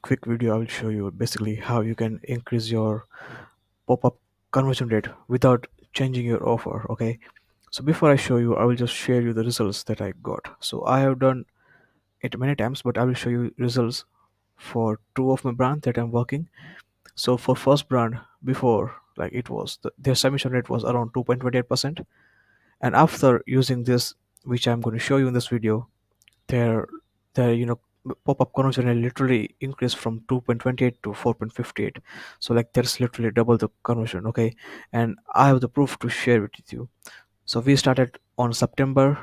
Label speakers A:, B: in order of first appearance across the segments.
A: quick video I will show you basically how you can increase your pop-up conversion rate without changing your offer. Okay, so before I show you, I will just share you the results that I got. So I have done it many times, but I will show you results for two of my brand that I'm working. So for first brand, before, like, it was their submission rate was around 2.28%, and after using this, which I'm going to show you in this video, their their pop-up conversion rate literally increased from 2.28 to 4.58. So like there's literally double the conversion. Okay, and I have the proof to share it with you. So we started on September.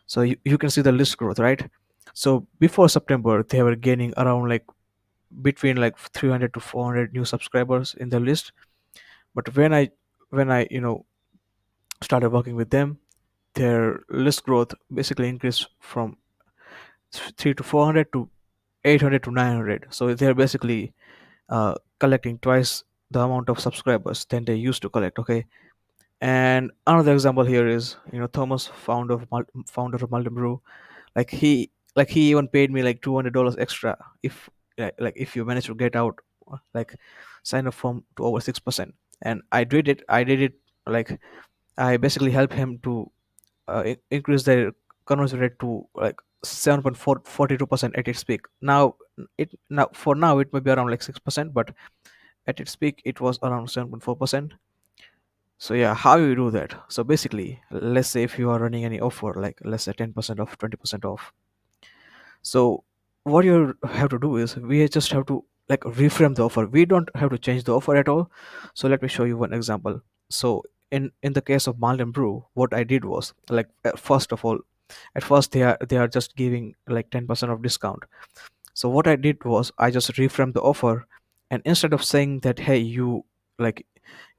A: So you can see the list growth, right? So before September they were gaining around like between like 300 to 400 new subscribers in the list. But when I started working with them, their list growth basically increased from 3 to 400 to 800 to 900. So they're basically collecting twice the amount of subscribers than they used to collect. Okay, and another example here is Thomas, founder of Malden Brew. Like he even paid me like $200 extra if like if you manage to get out like sign up form to over 6%. And I did it like I basically helped him to increase their conversion rate to like 7.42% at its peak. Now it may be around like 6%, but at its peak it was around 7.4%. So yeah, how you do that? So basically, let's say if you are running any offer, like let's say 10% off, 20% off. So what you have to do is we just have to like reframe the offer. We don't have to change the offer at all. So let me show you one example. So in the case of Malt and Brew, what I did was like first of all, at first they are just giving like 10% of discount. So what I did was I just reframed the offer, and instead of saying that hey like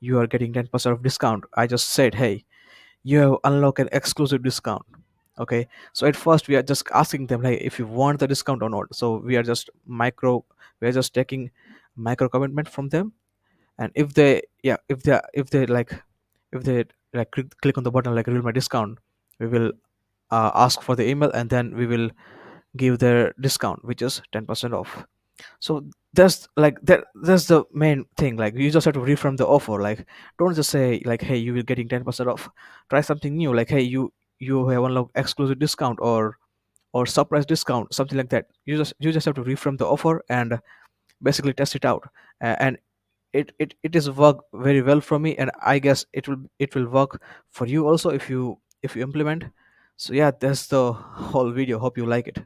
A: you are getting 10% of discount, I just said hey, you have unlocked an exclusive discount. Okay, so at first we are just asking them like if you want the discount or not. So we are just taking micro commitment from them. And if they yeah if they like click on the button like reveal my discount, we will ask for the email, and then we will give their discount, which is 10% off. So that's the main thing. Like you just have to reframe the offer. Like don't just say like hey you will getting 10% off. Try something new, like hey you have unlocked exclusive discount or surprise discount, something like that. You just have to reframe the offer and basically test it out. And it is work very well for me, and I guess it will work for you also if you implement. So yeah, that's the whole video. Hope you like it.